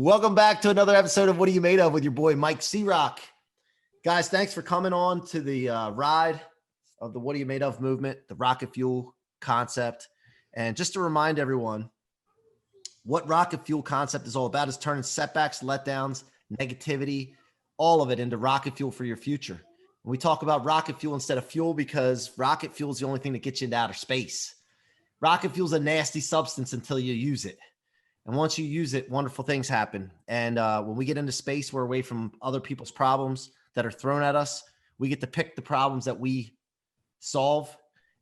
Welcome back to another episode of What Are You Made Of with your boy, Mike C-Roc. Guys, thanks for coming on to the ride of the What Are You Made Of movement, the rocket fuel concept. And just to remind everyone, what rocket fuel concept is all about is turning setbacks, letdowns, negativity, all of it into rocket fuel for your future. And we talk about rocket fuel instead of fuel because rocket fuel is the only thing that gets you into outer space. Rocket fuel is a nasty substance until you use it. And once you use it, wonderful things happen. And when we get into space, we're away from other people's problems that are thrown at us. We get to pick the problems that we solve.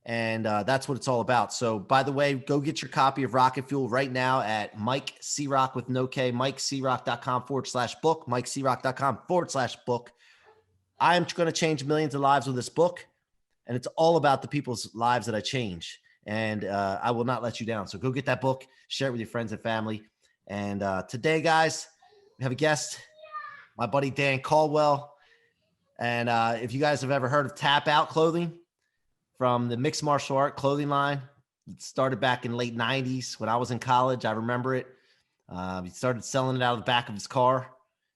And that's what it's all about. So by the way, go get your copy of Rocket Fuel right now at Mike C-Roc with no K, MikeCroc.com/book, MikeCroc.com/book. I am going to change millions of lives with this book. And it's all about the people's lives that I change. And I will not let you down. So go get that book, share it with your friends and family. And today, guys, we have a guest, my buddy Dan Caldwell. And if you guys have ever heard of Tapout clothing from the mixed martial art clothing line, it started back in late 90s when I was in college. I remember it. He started selling it out of the back of his car,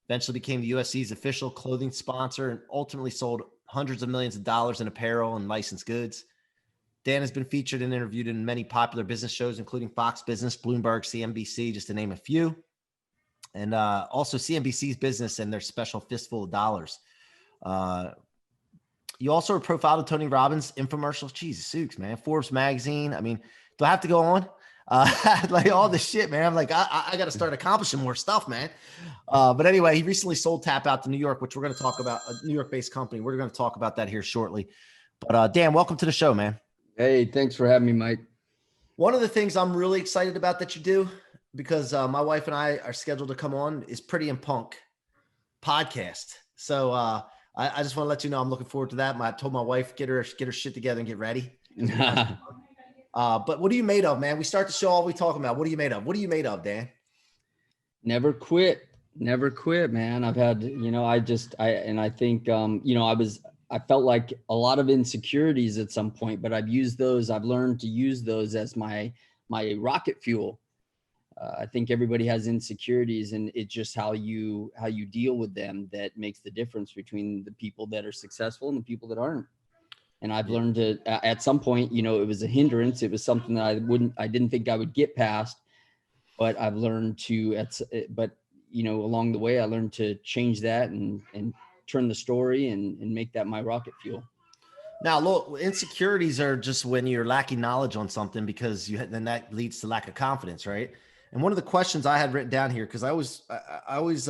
eventually became the UFC's official clothing sponsor, and ultimately sold hundreds of millions of dollars in apparel and licensed goods. Dan has been featured and interviewed in many popular business shows, including Fox Business, Bloomberg, CNBC, just to name a few. And also CNBC's Business and their special Fistful of Dollars. You also are profiled in Tony Robbins' infomercials. Jesus, Sukes, man. Forbes magazine. I mean, do I have to go on? Like all this shit, man. I'm like, I got to start accomplishing more stuff, man. But anyway, he recently sold Tapout to New York, which we're going to talk about, a New York-based company. We're going to talk about that here shortly. But Dan, welcome to the show, man. Hey, thanks for having me, Mike. One of the things I'm really excited about that you do, because my wife and I are scheduled to come on, is Pretty and Punk podcast. So I just want to let you know I'm looking forward to that. I told my wife, get her shit together and get ready. But what are you made of, man? We start the show all we talking about. What are you made of? What are you made of, Dan? Never quit, man. I've had, I think, I felt like a lot of insecurities at some point, but I've learned to use those as my rocket fuel. I think everybody has insecurities, and it's just how you deal with them that makes the difference between the people that are successful and the people that aren't. And I've learned to, at some point, it was a hindrance. It was something that I didn't think I would get past, but I've learned to, along the way, I learned to change that and turn the story and make that my rocket fuel. Now, look, insecurities are just when you're lacking knowledge on something, because then that leads to lack of confidence, right? And one of the questions I had written down here, because I always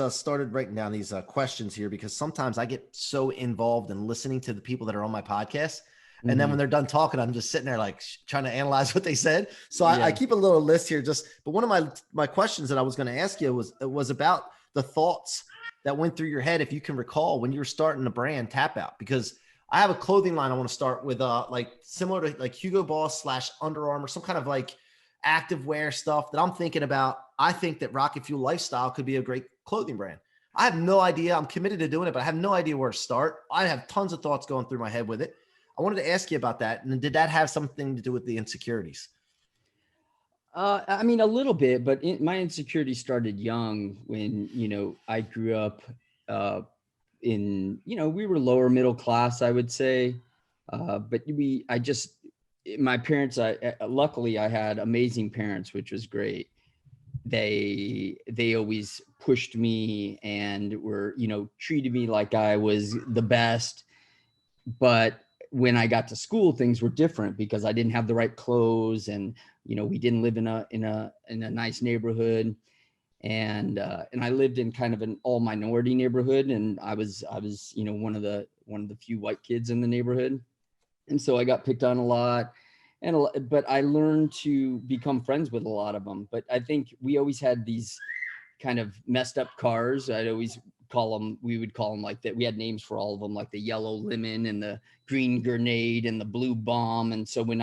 started writing down these questions here, because sometimes I get so involved in listening to the people that are on my podcast. And then when they're done talking, I'm just sitting there like trying to analyze what they said. So I keep a little list here but one of my questions that I was going to ask you was about the thoughts that went through your head, if you can recall, when you were starting the brand Tapout, because I have a clothing line I want to start with, like similar to like Hugo Boss / Under Armour, some kind of like active wear stuff that I'm thinking about. I think that Rocket Fuel Lifestyle could be a great clothing brand. I have no idea. I'm committed to doing it, but I have no idea where to start. I have tons of thoughts going through my head with it. I wanted to ask you about that. And did that have something to do with the insecurities? I mean, a little bit, but my insecurity started young when, I grew up we were lower middle class, I would say. But my parents, luckily I had amazing parents, which was great. They always pushed me and were, treated me like I was the best. But when I got to school, things were different because I didn't have the right clothes, and we didn't live in a nice neighborhood, and I lived in kind of an all minority neighborhood, and I was one of the few white kids in the neighborhood, and so I got picked on a lot, but I learned to become friends with a lot of them. But I think we always had these kind of messed up cars. We would call them like that. We had names for all of them, like the yellow lemon and the green grenade and the blue bomb. And so when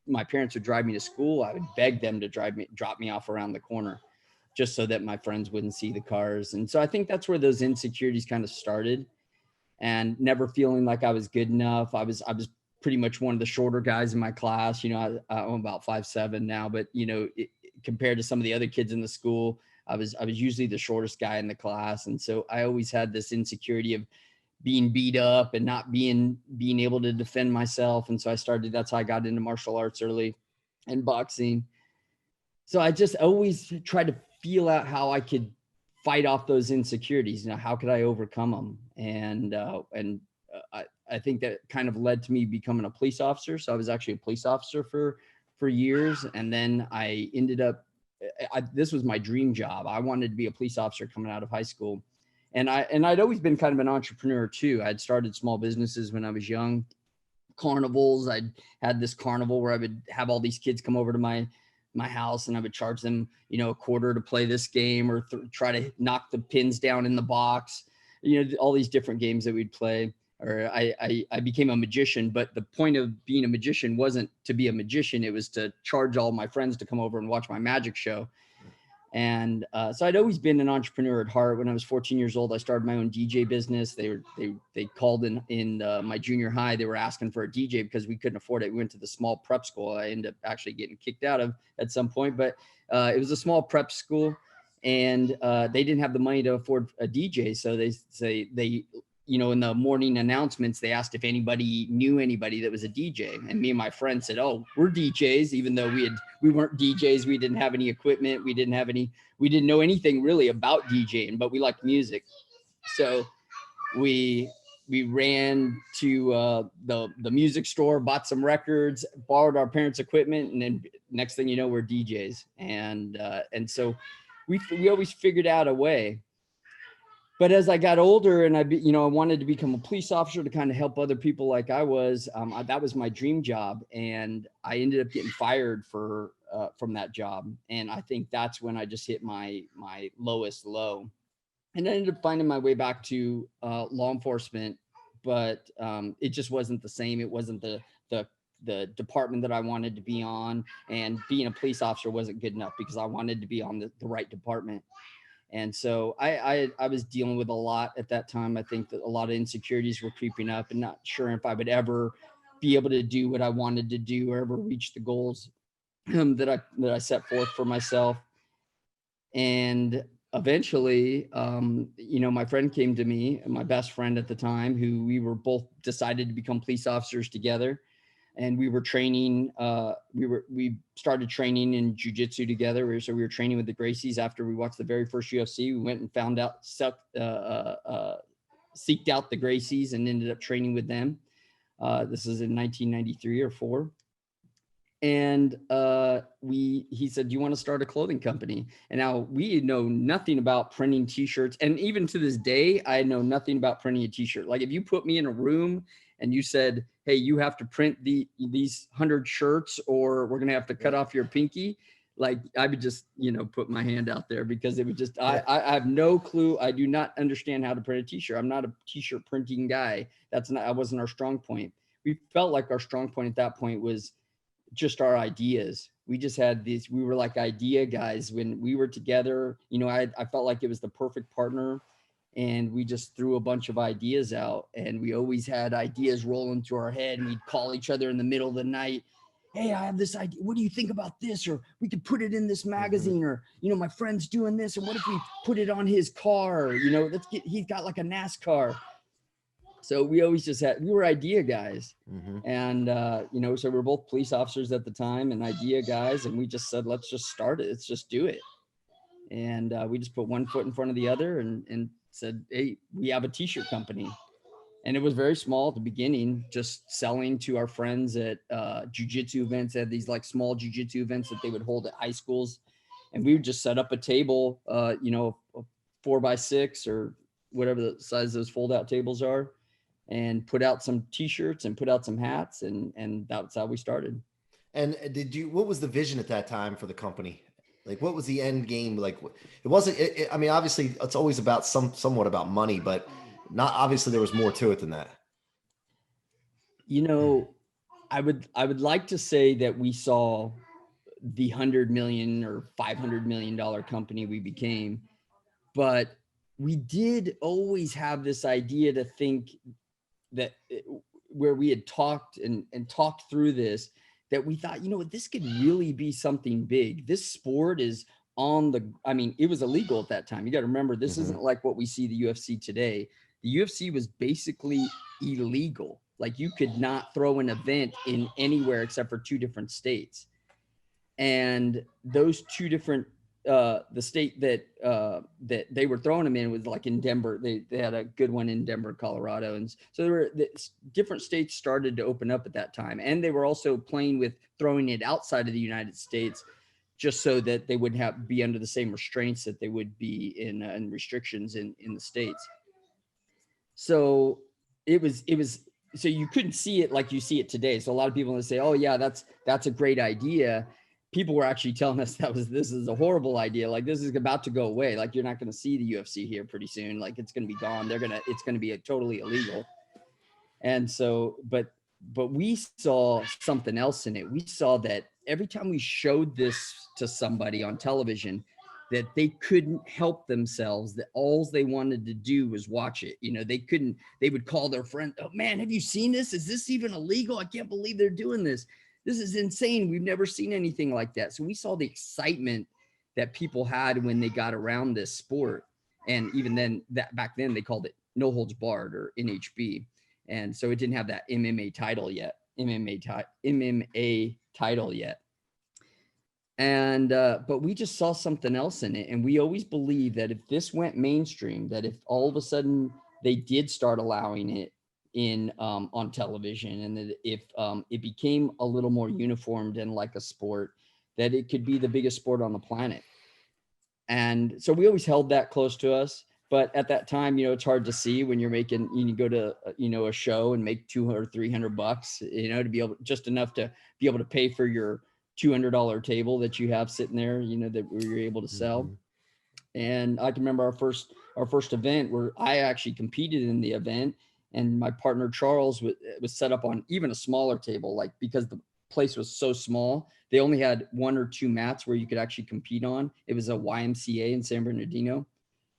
my parents would drive me to school, I would beg them to drop me off around the corner, just so that my friends wouldn't see the cars. And so I think that's where those insecurities kind of started, and never feeling like I was good enough. I was pretty much one of the shorter guys in my class. I'm about 5'7" now, but compared to some of the other kids in the school, I was usually the shortest guy in the class. And so I always had this insecurity of being beat up and not being able to defend myself. And so that's how I got into martial arts early and boxing. So I just always tried to feel out how I could fight off those insecurities. How could I overcome them? And I think that kind of led to me becoming a police officer. So I was actually a police officer for years. And then I ended up, this was my dream job. I wanted to be a police officer coming out of high school. And I'd always been kind of an entrepreneur too. I'd started small businesses when I was young, carnivals. I'd had this carnival where I would have all these kids come over to my house, and I would charge them, a quarter to play this game, or try to knock the pins down in the box, all these different games that we'd play. Or I became a magician, but the point of being a magician wasn't to be a magician. It was to charge all my friends to come over and watch my magic show. And so I'd always been an entrepreneur at heart. When I was 14 years old, I started my own DJ business. They called in my junior high. They were asking for a DJ because we couldn't afford it. We went to the small prep school. I ended up actually getting kicked out of at some point, but it was a small prep school, and they didn't have the money to afford a DJ. So they in the morning announcements, they asked if anybody knew anybody that was a DJ. And me and my friend said, "Oh, we're DJs," even though we weren't DJs. We didn't have any equipment. We didn't know anything really about DJing, but we liked music. So we ran to the music store, bought some records, borrowed our parents' equipment, and then next thing you know, we're DJs. And so we always figured out a way. But as I got older and I wanted to become a police officer to kind of help other people like I was, that was my dream job. And I ended up getting fired from that job. And I think that's when I just hit my lowest low. And I ended up finding my way back to law enforcement, but it just wasn't the same. It wasn't the department that I wanted to be on. And being a police officer wasn't good enough because I wanted to be on the right department. And so I was dealing with a lot at that time. I think that a lot of insecurities were creeping up, and not sure if I would ever be able to do what I wanted to do or ever reach the goals that I set forth for myself. And eventually, my friend came to me, my best friend at the time, who we were both decided to become police officers together. And we were training, we started training in jujitsu together. So we were training with the Gracies after we watched the very first UFC. We went and seeked out the Gracies and ended up training with them. This is in 1993 or 4. And he said, "Do you want to start a clothing company?" And now we know nothing about printing t-shirts. And even to this day, I know nothing about printing a t-shirt. Like if you put me in a room and you said, "Hey, you have to print these 100 shirts or we're going to have to cut off your pinky," like I would just, put my hand out there, because it would just, I have no clue. I do not understand how to print a t-shirt. I'm not a t-shirt printing guy. That wasn't our strong point. We felt like our strong point at that point was just our ideas. We just had we were like idea guys when we were together. I felt like it was the perfect partner, and we just threw a bunch of ideas out, and we always had ideas rolling through our head, and we'd call each other in the middle of the night. "Hey, I have this idea. What do you think about this? Or we could put it in this magazine, or, my friend's doing this. And what if we put it on his car? He's got like a NASCAR." So we always we were idea guys. Mm-hmm. And, so we're both police officers at the time and idea guys. And we just said, let's just start it. Let's just do it. And we just put one foot in front of the other and said, "Hey, we have a t-shirt company." And it was very small at the beginning, just selling to our friends at jiu-jitsu events. They had these like small jiu-jitsu events that they would hold at high schools. And we would just set up a table, 4x6 or whatever the size those fold out tables are, and put out some t-shirts and put out some hats. And that's how we started. And what was the vision at that time for the company? Like, what was the end game? Like, it wasn't, I mean, obviously it's always about somewhat about money, but not, obviously there was more to it than that. I would like to say that we saw the $100 million or $500 million company we became, but we did always have this idea to think that where we had talked and talked through this, that we thought, this could really be something big. This sport is I mean, it was illegal at that time. You got to remember, this isn't like what we see the UFC today. The UFC was basically illegal. Like, you could not throw an event in anywhere except for 2 different states. And those 2 different, the state that they were throwing them in was like in Denver. They had a good one in Denver, Colorado. And so different states started to open up at that time. And they were also playing with throwing it outside of the United States, just so that they wouldn't be under the same restraints that they would be in restrictions in the States. So so you couldn't see it like you see it today. So a lot of people would say, oh yeah, that's a great idea. People were actually telling us this is a horrible idea. Like, this is about to go away. Like, you're not going to see the UFC here pretty soon. Like, it's going to be gone. It's going to be totally illegal. And so, but we saw something else in it. We saw that every time we showed this to somebody on television, that they couldn't help themselves, that all they wanted to do was watch it. You know, they would call their friend, oh man, have you seen this? Is this even illegal? I can't believe they're doing this. This is insane. We've never seen anything like that. So we saw the excitement that people had when they got around this sport. And even then, back then they called it no holds barred, or NHB. And so it didn't have that MMA title yet. And but we just saw something else in it. And we always believed that if this went mainstream, that if all of a sudden they did start allowing it in on television, and that if it became a little more uniformed and like a sport, that it could be the biggest sport on the planet. And so we always held that close to us. But at that time, you know, it's hard to see when you're making, you go to, a show and make $200 or $300, to be able, just enough to be able to pay for your $200 table that you have sitting there, that we were able to sell. And I can remember our first event where I actually competed in the event, and my partner Charles was set up on even a smaller table, like, because the place was so small, they only had 1 or 2 mats where you could actually compete on. It was a YMCA in San Bernardino.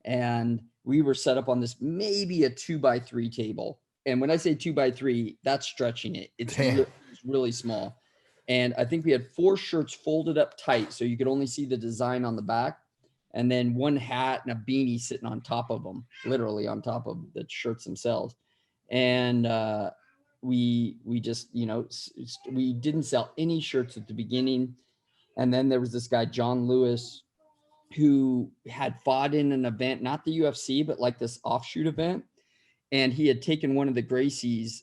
And we were set up on this, maybe a 2x3 table. And when I say 2x3, that's stretching it. It's really small. And I think we had 4 shirts folded up tight, so you could only see the design on the back. And then 1 hat and a beanie sitting on top of them, literally on top of the shirts themselves. And we just, we didn't sell any shirts at the beginning. And then there was this guy, John Lewis, who had fought in an event, not the UFC, but like this offshoot event. And he had taken one of the Gracies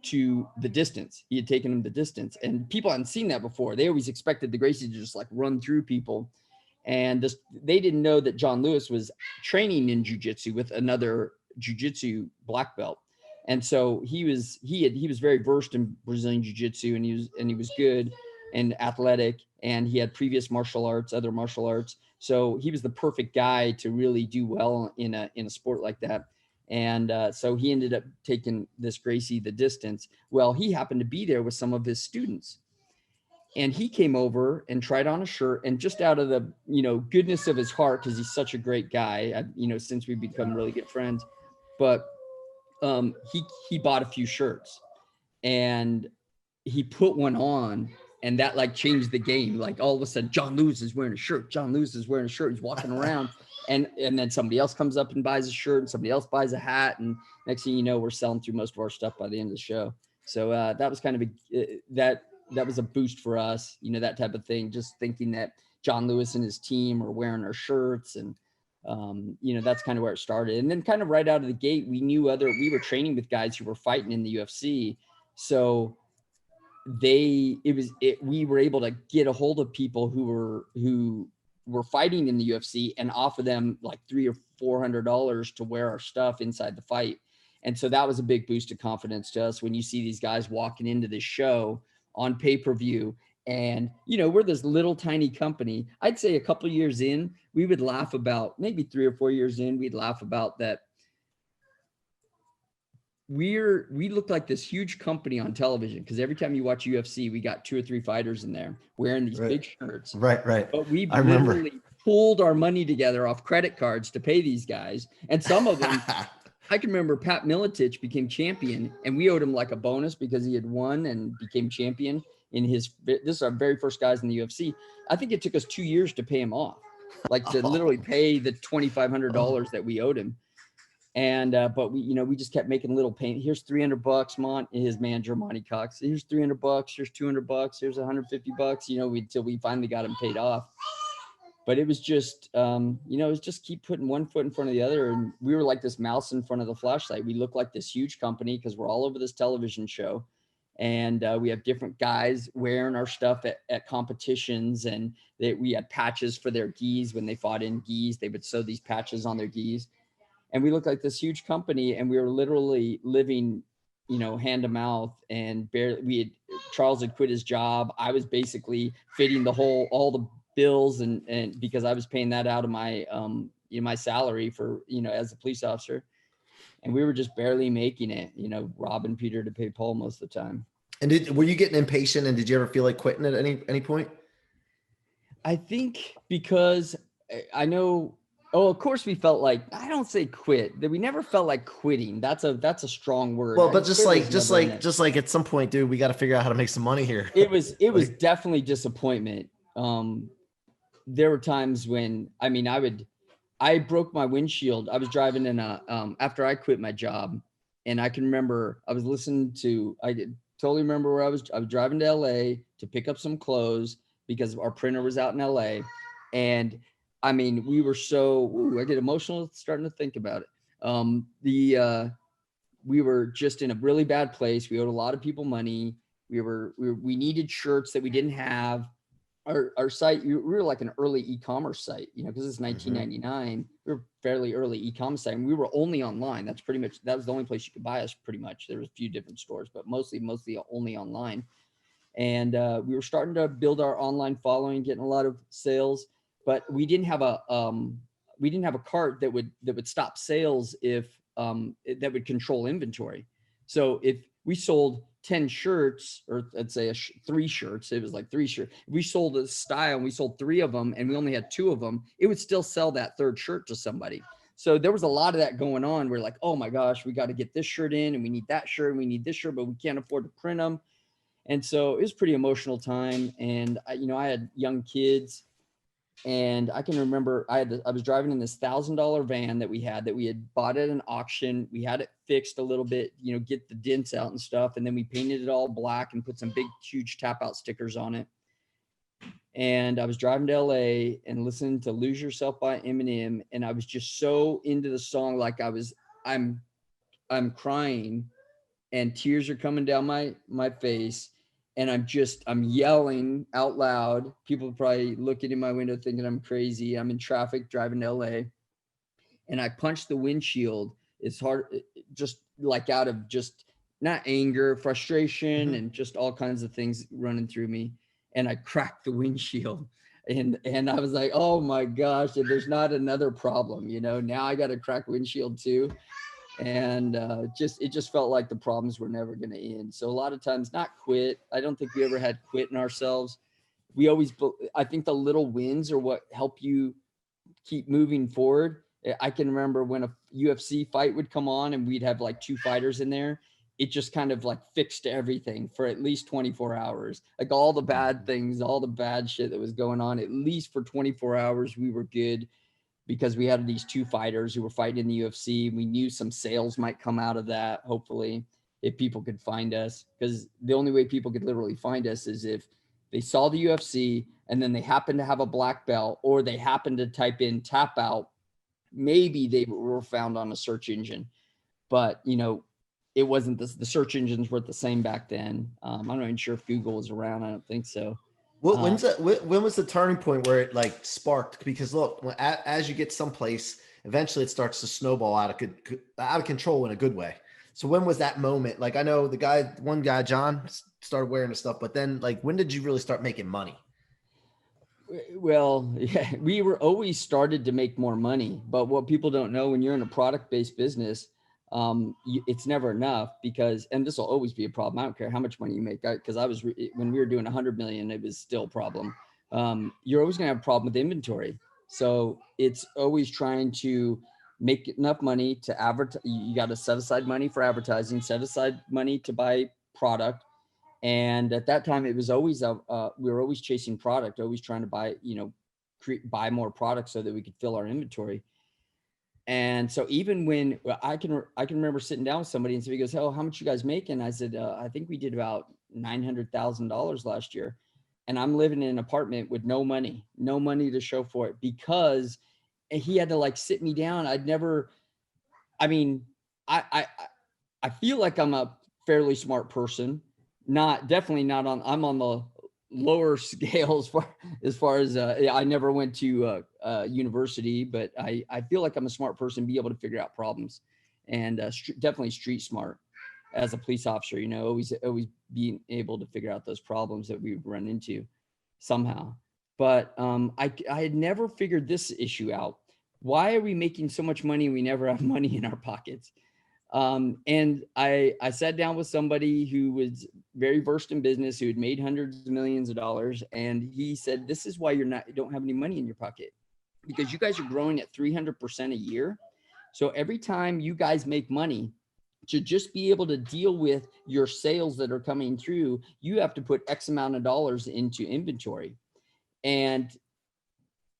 to the distance. He had taken him the distance, and people hadn't seen that before. They always expected the Gracies to just like run through people. And they didn't know that John Lewis was training in jiu-jitsu with another jiu-jitsu black belt. And so he was very versed in Brazilian jiu-jitsu, and he was good and athletic, and he had previous other martial arts. So he was the perfect guy to really do well in a sport like that. And so he ended up taking this Gracie the distance. Well, he happened to be there with some of his students. And he came over and tried on a shirt, and just out of the, goodness of his heart, because he's such a great guy, since we've become really good friends, but he bought a few shirts, and he put one on, and that like changed the game. Like, all of a sudden, John Lewis is wearing a shirt. He's walking around, and then somebody else comes up and buys a shirt, and somebody else buys a hat, and next thing you know, we're selling through most of our stuff by the end of the show. So that was kind of that was a boost for us, that type of thing. Just thinking that John Lewis and his team are wearing our shirts, and that's kind of where it started. And then kind of right out of the gate, we were training with guys who were fighting in the UFC, so we were able to get a hold of people who were fighting in the UFC and offer them like $300 or $400 to wear our stuff inside the fight. And so that was a big boost of confidence to us when you see these guys walking into this show on pay-per-view. And, we're this little tiny company. I'd say a couple of years in, we would laugh about, maybe 3 or 4 years in, we'd laugh about that. We look like this huge company on television, because every time you watch UFC, we got 2 or 3 fighters in there wearing these big shirts. Right. But we literally pulled our money together off credit cards to pay these guys. And some of them, I can remember Pat Miletich became champion, and we owed him like a bonus because he had won and became champion this is our very first guys in the UFC. I think it took us 2 years to pay him off. like to literally pay the $2,500 that we owed him. And, but we, we just kept making little payment. Here's $300, his manager, Monty Cox. Here's $300. Here's $200. Here's $150, until we finally got him paid off. But it was just, it was just keep putting one foot in front of the other. And we were like this mouse in front of the flashlight. We looked like this huge company because we're all over this television show. And we have different guys wearing our stuff at competitions. And we had patches for their gis when they fought in gis. They would sew these patches on their gis. And we looked like this huge company, and we were literally living, hand to mouth, and barely, Charles had quit his job. I was basically fitting all the bills and because I was paying that out of my, my salary for, as a police officer. And we were just barely making it, robbing Peter to pay Paul most of the time. And were you getting impatient, and did you ever feel like quitting at any point? I think because I know, of course we felt like, I don't say quit, that we never felt like quitting. That's a strong word. Well, but just like at some point, dude, we got to figure out how to make some money here. It was definitely disappointment. There were times when, I broke my windshield. I was driving in after I quit my job, and I can remember I was totally remember where I was driving to LA to pick up some clothes because our printer was out in LA. And we were I get emotional starting to think about it. We were just in a really bad place. We owed a lot of people money. We needed shirts that we didn't have. Our site, we were like an early e-commerce site, because it's 1999. We were fairly early e-commerce site, and we were only online. That was the only place you could buy us, pretty much. There was a few different stores, but mostly only online. And we were starting to build our online following, getting a lot of sales, but we didn't have a cart that would stop sales if that would control inventory. So if we sold 10 shirts, or let's say 3 shirts, it was like 3 shirts. If we sold a style and we sold 3 of them and we only had 2 of them, it would still sell that 3rd shirt to somebody. So there was a lot of that going on. We're like, oh my gosh, we got to get this shirt in, and we need that shirt, and we need this shirt, but we can't afford to print them. And so it was a pretty emotional time. And I had young kids, and I can remember I was driving in this $1,000 van that we had bought at an auction. We had it fixed a little bit, get the dents out and stuff. And then we painted it all black and put some big, huge Tapout stickers on it. And I was driving to LA and listening to Lose Yourself by Eminem. And I was just so into the song. Like I'm crying, and tears are coming down my face. And I'm yelling out loud. People probably looking in my window thinking I'm crazy. I'm in traffic driving to LA. And I punched the windshield. It's hard, just like out of just not anger, frustration, and just all kinds of things running through me. And I cracked the windshield. And I was like, oh my gosh, there's not another problem. Now I got a cracked windshield too. And it just felt like the problems were never going to end. So a lot of times, not quit. I don't think we ever had quit in ourselves. I think the little wins are what help you keep moving forward. I can remember when a UFC fight would come on and we'd have like 2 fighters in there. It just kind of like fixed everything for at least 24 hours. Like all the bad things, all the bad shit that was going on, at least for 24 hours, we were good. Because we had these 2 fighters who were fighting in the UFC. We knew some sales might come out of that, hopefully, if people could find us. Because the only way people could literally find us is if they saw the UFC and then they happened to have a black belt, or they happened to type in Tapout. Maybe they were found on a search engine. But, it wasn't the search engines weren't the same back then. I'm not even sure if Google was around. I don't think so. When was the turning point where it like sparked? Because look, as you get someplace, eventually it starts to snowball out of control in a good way. So when was that moment? Like I know one guy, John, started wearing the stuff, but then like when did you really start making money? Well, yeah, we were always started to make more money, but what people don't know when you're in a product-based business, it's never enough and this will always be a problem. I don't care how much money you make, because when we were doing 100 million, it was still a problem. You're always going to have a problem with inventory. So it's always trying to make enough money to advertise. You got to set aside money for advertising, set aside money to buy product. And at that time it was always, we were always chasing product, always trying to buy, buy more products so that we could fill our inventory. And so even when I can remember sitting down with somebody and somebody goes, "Oh, how much you guys making?" I said, "I think we did about $900,000 last year." And I'm living in an apartment with no money to show for it, because he had to like sit me down. I mean, I feel like I'm a fairly smart person, definitely not I'm on the lower scale as far as I never went to university, but I feel like I'm a smart person, be able to figure out problems, and definitely street smart as a police officer, always being able to figure out those problems that we would run into somehow. But I had never figured this issue out. Why are we making so much money and we never have money in our pockets? And I sat down with somebody who was very versed in business, who had made hundreds of millions of dollars. And he said, "This is why you don't have any money in your pocket, because you guys are growing at 300% a year. So every time you guys make money, to just be able to deal with your sales that are coming through, you have to put X amount of dollars into inventory. And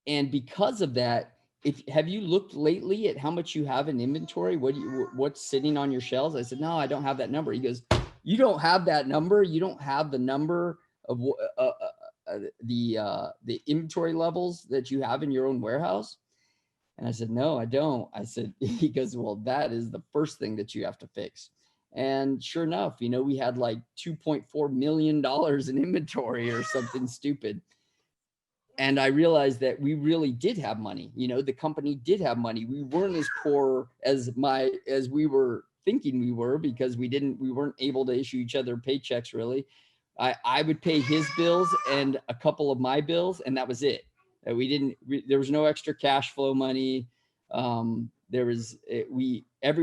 because of that, have you looked lately at how much you have in inventory? What's sitting on your shelves?" I said, "No, I don't have that number." He goes, "You don't have that number? You don't have the number of the inventory levels that you have in your own warehouse?" And I said, "No, I don't." I said, he goes, "Well, that is the first thing that you have to fix." And sure enough, we had like $2.4 million in inventory or something stupid. And I realized that we really did have money. The company did have money. We weren't as poor as we were thinking we were, because we weren't able to issue each other paychecks really. I would pay his bills and a couple of my bills, and that was it. There was no extra cash flow money. Every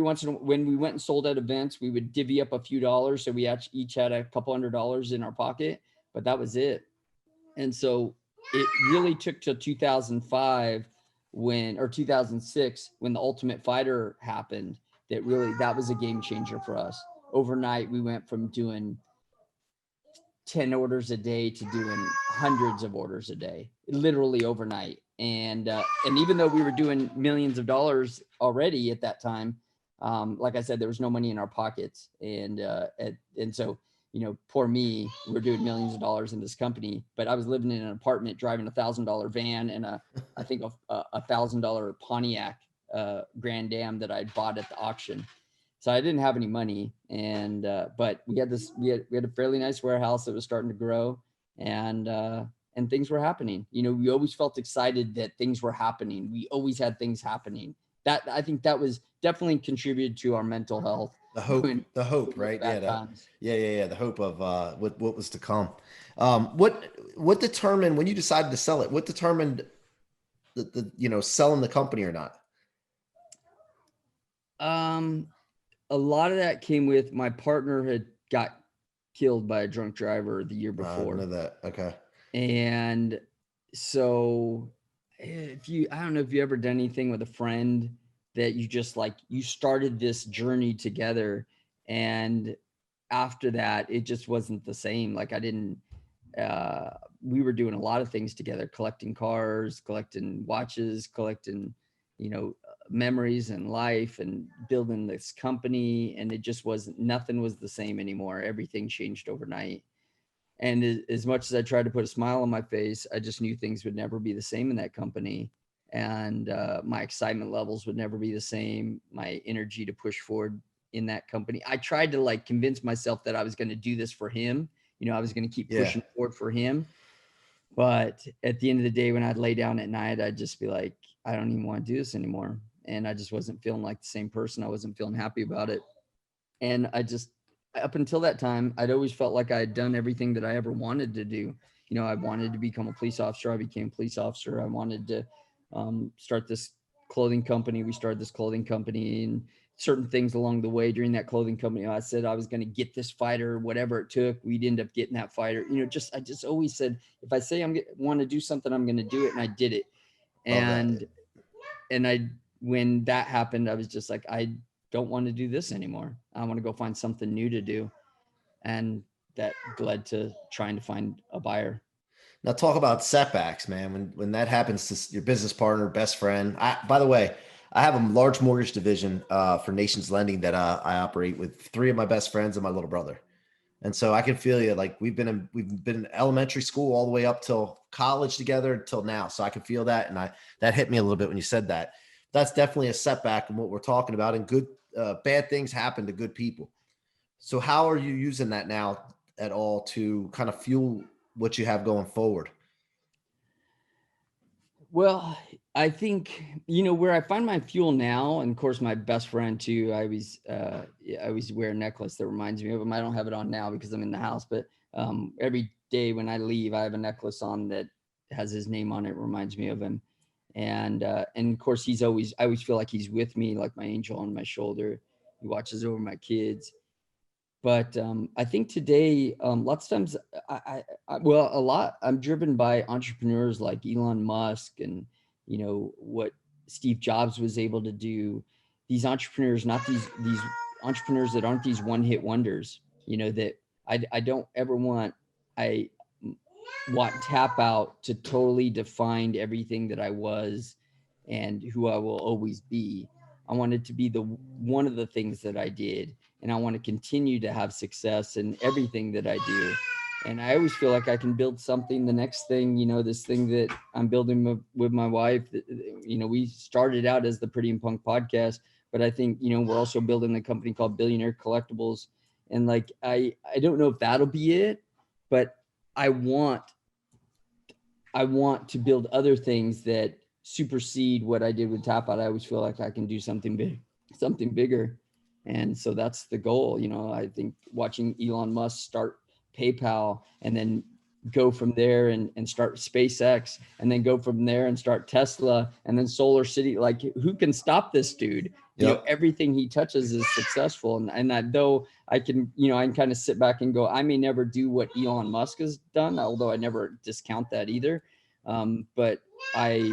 once in a while, when we went and sold at events, we would divvy up a few dollars. So we each had a couple $100 in our pocket, but that was it. And so it really took till 2005 or 2006 when the Ultimate Fighter happened, that was a game changer for us. Overnight, we went from doing 10 orders a day to doing hundreds of orders a day, literally overnight. And even though we were doing millions of dollars already at that time, like I said, there was no money in our pockets. And so, poor me, we're doing millions of dollars in this company, but I was living in an apartment, driving $1,000 van and I think a $1,000 Pontiac Grand Am that I bought at the auction. So I didn't have any money, and but we had a fairly nice warehouse that was starting to grow, and things were happening. We always felt excited that things were happening. We always had things happening. I think that was definitely contributed to our mental health. The hope, right? Yeah. The hope of what was to come. What determined when you decided to sell it? What determined the selling the company or not? A lot of that came with my partner had got killed by a drunk driver the year before. I know that. Okay. And so I don't know if you ever done anything with a friend that you just you started this journey together, and after that, it just wasn't the same. We were doing a lot of things together, collecting cars, collecting watches, collecting, memories and life, and building this company. And it just nothing was the same anymore. Everything changed overnight. And as much as I tried to put a smile on my face, I just knew things would never be the same in that company. And my excitement levels would never be the same. My energy to push forward in that company. I tried to convince myself that I was going to do this for him. I was going to keep pushing forward for him. But at the end of the day, when I'd lay down at night, I'd just be like, I don't even want to do this anymore. And I just wasn't feeling like the same person. I wasn't feeling happy about it. And up until that time, I'd always felt like I had done everything that I ever wanted to do. I wanted to become a police officer. I became a police officer. I wanted to start this clothing company. We started this clothing company, and certain things along the way during that clothing company, I said I was going to get this fighter, whatever it took. We'd end up getting that fighter. I just always said, if I say want to do something, I'm going to do it. And I did it. And when that happened, I was just like, I don't want to do this anymore. I want to go find something new to do. And that led to trying to find a buyer. Now talk about setbacks, man. When that happens to your business partner, best friend. By the way, I have a large mortgage division for Nations Lending that I operate with three of my best friends and my little brother. And so I can feel you. Like we've been in elementary school all the way up till college together until now. So I can feel that, and that hit me a little bit when you said that. That's definitely a setback in what we're talking about. And bad things happen to good people. So how are you using that now at all to kind of fuel what you have going forward? Well, I think, where I find my fuel now, and of course my best friend too, I always wear a necklace that reminds me of him. I don't have it on now because I'm in the house, but every day when I leave, I have a necklace on that has his name on it, reminds me of him. And of course I always feel like he's with me, like my angel on my shoulder. He watches over my kids. But I think today, lots of times, I'm driven by entrepreneurs like Elon Musk and, what Steve Jobs was able to do. These entrepreneurs, not these entrepreneurs that aren't these one-hit wonders, that I don't ever I want Tapout to totally define everything that I was and who I will always be. I want it to be one of the things that I did, and I want to continue to have success in everything that I do. And I always feel like I can build something. The next thing, this thing that I'm building with my wife, we started out as the Pretty and Punk podcast, but I think, we're also building a company called Billionaire Collectibles. And like, I don't know if that'll be it, but I want to build other things that supersede what I did with Tapout. I always feel like I can do something bigger. And so that's the goal. I think watching Elon Musk start PayPal and then go from there and start SpaceX and then go from there and start Tesla and then Solar City. Like, who can stop this dude? Yep. Everything he touches is successful. And though I can kind of sit back and go, I may never do what Elon Musk has done, although I never discount that either. But I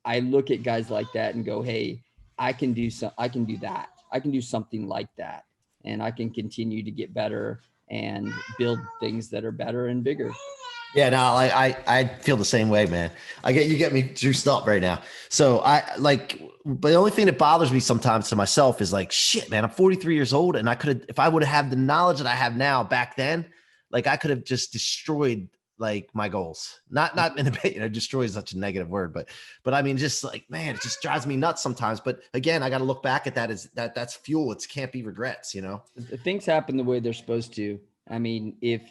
look at guys like that and go, hey, I can do that. I can do something like that. And I can continue to get better and build things that are better and bigger. Yeah, no, I feel the same way, man. You get me juiced up right now. So but the only thing that bothers me sometimes to myself is like, shit, man, I'm 43 years old, and if I would have had the knowledge that I have now back then, like I could have just destroyed like my goals. Not in a destroy is such a negative word, but I mean, just like, man, it just drives me nuts sometimes. But again, I got to look back at that as that's fuel. It can't be regrets, Things happen the way they're supposed to. I mean, if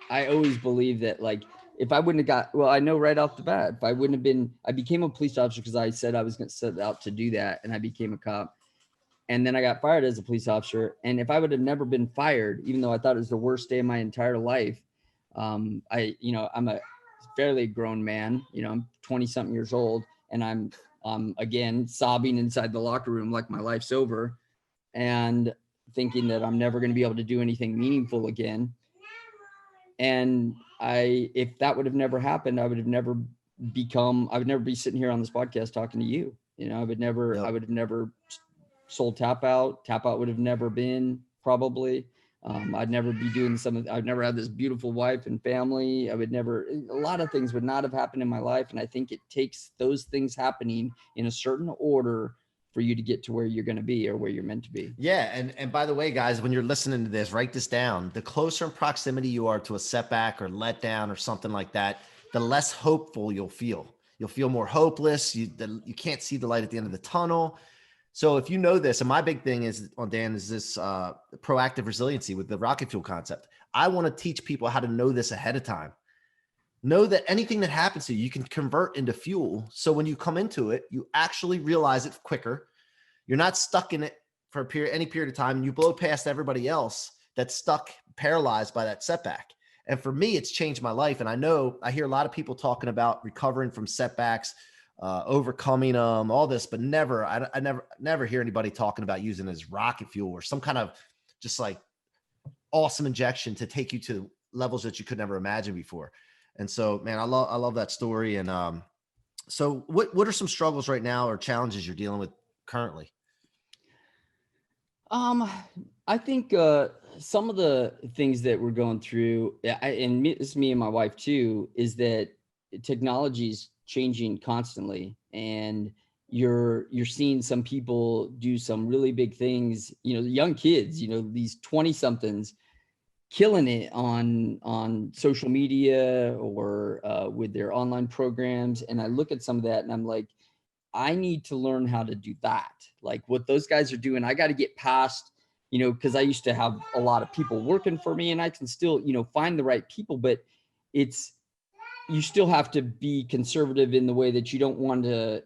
I always believe that, like, if I wouldn't have I know right off the bat, if I wouldn't have been, I became a police officer because I said I was going to set out to do that. And I became a cop. And then I got fired as a police officer. And if I would have never been fired, even though I thought it was the worst day of my entire life, I'm a fairly grown man, I'm 20 something years old, and I'm again sobbing inside the locker room like my life's over and thinking that I'm never going to be able to do anything meaningful again. And if that would have never happened, I would never be sitting here on this podcast talking to you. I would have never sold Tapout. Tapout would have never been, probably. I'd never be doing I'd never had this beautiful wife and family. A lot of things would not have happened in my life. And I think it takes those things happening in a certain order for you to get to where you're going to be or where you're meant to be. Yeah. And by the way, guys, when you're listening to this, write this down. The closer in proximity you are to a setback or letdown or something like that, the less hopeful you'll feel. You'll feel more hopeless. You can't see the light at the end of the tunnel. So if you know this, and my big thing is this proactive resiliency with the rocket fuel concept. I want to teach people how to know this ahead of time. Know that anything that happens to you, you can convert into fuel. So when you come into it, you actually realize it quicker. You're not stuck in it for any period of time. And you blow past everybody else that's stuck, paralyzed by that setback. And for me, it's changed my life. And I hear a lot of people talking about recovering from setbacks, overcoming all this, but I never hear anybody talking about using it as rocket fuel or some kind of just like awesome injection to take you to levels that you could never imagine before. And so, man, I love that story. And so what are some struggles right now or challenges you're dealing with currently? I think some of the things that we're going through, it's me and my wife too, is that technology is changing constantly, and you're seeing some people do some really big things. Young kids, these 20 somethings killing it on social media or with their online programs. And I look at some of that and I'm like, I need to learn how to do that. Like what those guys are doing, I got to get past, because I used to have a lot of people working for me, and I can still, find the right people, but you still have to be conservative in the way that you don't want to,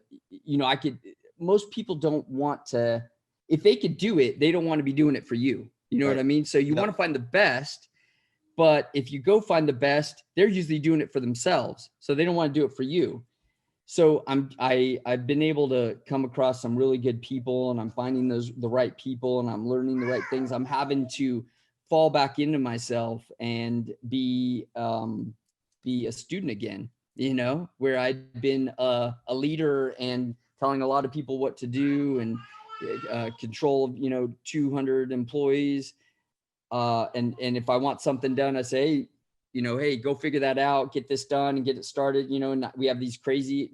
most people don't want to, if they could do it, they don't want to be doing it for you. You know Right. what I mean? So you want to find the best, but if you go find the best, they're usually doing it for themselves. So they don't want to do it for you. So I've been able to come across some really good people, and I'm finding the right people, and I'm learning the right things. I'm having to fall back into myself and be a student again, where I'd been a leader and telling a lot of people what to do, and control of 200 employees. And if I want something done, I say, hey, go figure that out, get this done and get it started, and we have these crazy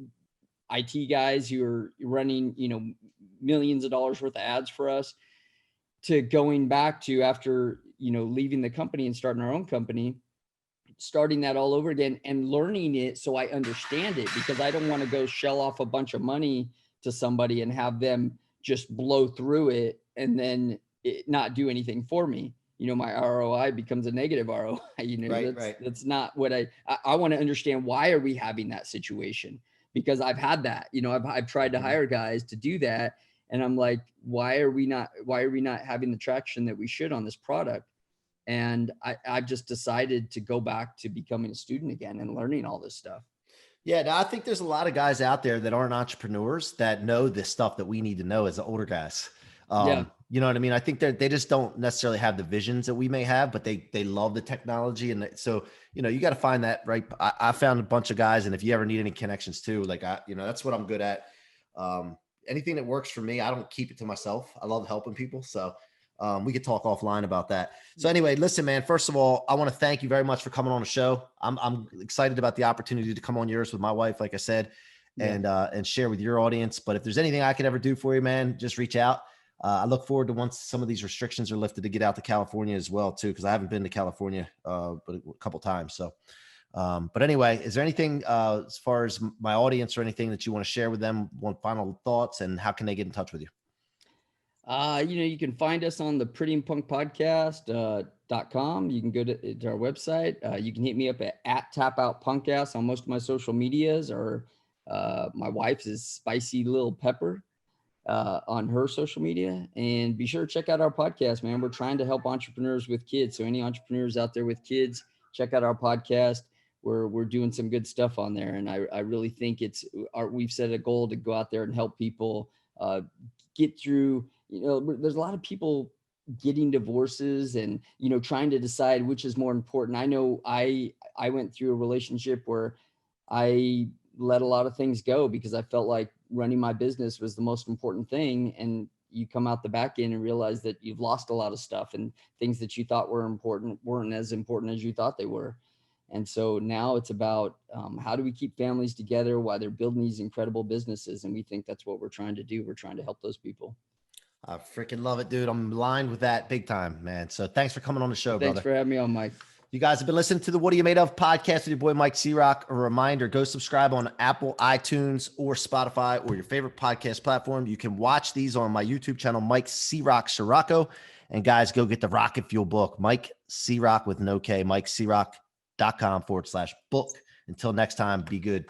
IT guys who are running, millions of dollars worth of ads for us, to going back to, after, leaving the company and starting our own company, starting that all over again and learning it so I understand it, because I don't want to go shell off a bunch of money to somebody and have them just blow through it and then it not do anything for me. My ROI becomes a negative ROI. That's not what I want to understand. Why are we having that situation? Because I've had that, I've tried to hire guys to do that. And I'm like, why are we not having the traction that we should on this product? And I've just decided to go back to becoming a student again and learning all this stuff. Yeah, no, I think there's a lot of guys out there that aren't entrepreneurs that know this stuff that we need to know as the older guys. Yeah. You know what I mean? I think they just don't necessarily have the visions that we may have, but they love the technology. And so, you got to find that, right? I found a bunch of guys, and if you ever need any connections too, like that's what I'm good at. Anything that works for me, I don't keep it to myself. I love helping people. So we could talk offline about that. So anyway, listen, man, first of all, I want to thank you very much for coming on the show. I'm excited about the opportunity to come on yours with my wife, like I said, and share with your audience. But if there's anything I can ever do for you, man, just reach out. I look forward to, once some of these restrictions are lifted, to get out to California as well too, because I haven't been to California but a couple times. So, but anyway, is there anything as far as my audience or anything that you want to share with them? One final thoughts, and how can they get in touch with you? You can find us on the Pretty and Punk podcast.com. You can go to our website. You can hit me up at Tapout Punkass on most of my social medias, or my wife's is Spicy Little Pepper on her social media. And be sure to check out our podcast, man. We're trying to help entrepreneurs with kids. So any entrepreneurs out there with kids, check out our podcast. We're doing some good stuff on there. And I really think we've set a goal to go out there and help people get through. There's a lot of people getting divorces and, trying to decide which is more important. I know I went through a relationship where I let a lot of things go because I felt like running my business was the most important thing. And you come out the back end and realize that you've lost a lot of stuff, and things that you thought were important weren't as important as you thought they were. And so now it's about how do we keep families together while they're building these incredible businesses? And we think that's what we're trying to do. We're trying to help those people. I freaking love it, dude. I'm aligned with that big time, man. So thanks for coming on the show, brother. Thanks for having me on, Mike. You guys have been listening to the What Are You Made Of podcast with your boy, Mike C-Roc. A reminder, go subscribe on Apple, iTunes, or Spotify, or your favorite podcast platform. You can watch these on my YouTube channel, Mike C-Roc Ciorrocco. And guys, go get the Rocket Fuel book, Mike C-Roc with no K, MikeCroc.com/book. Until next time, be good.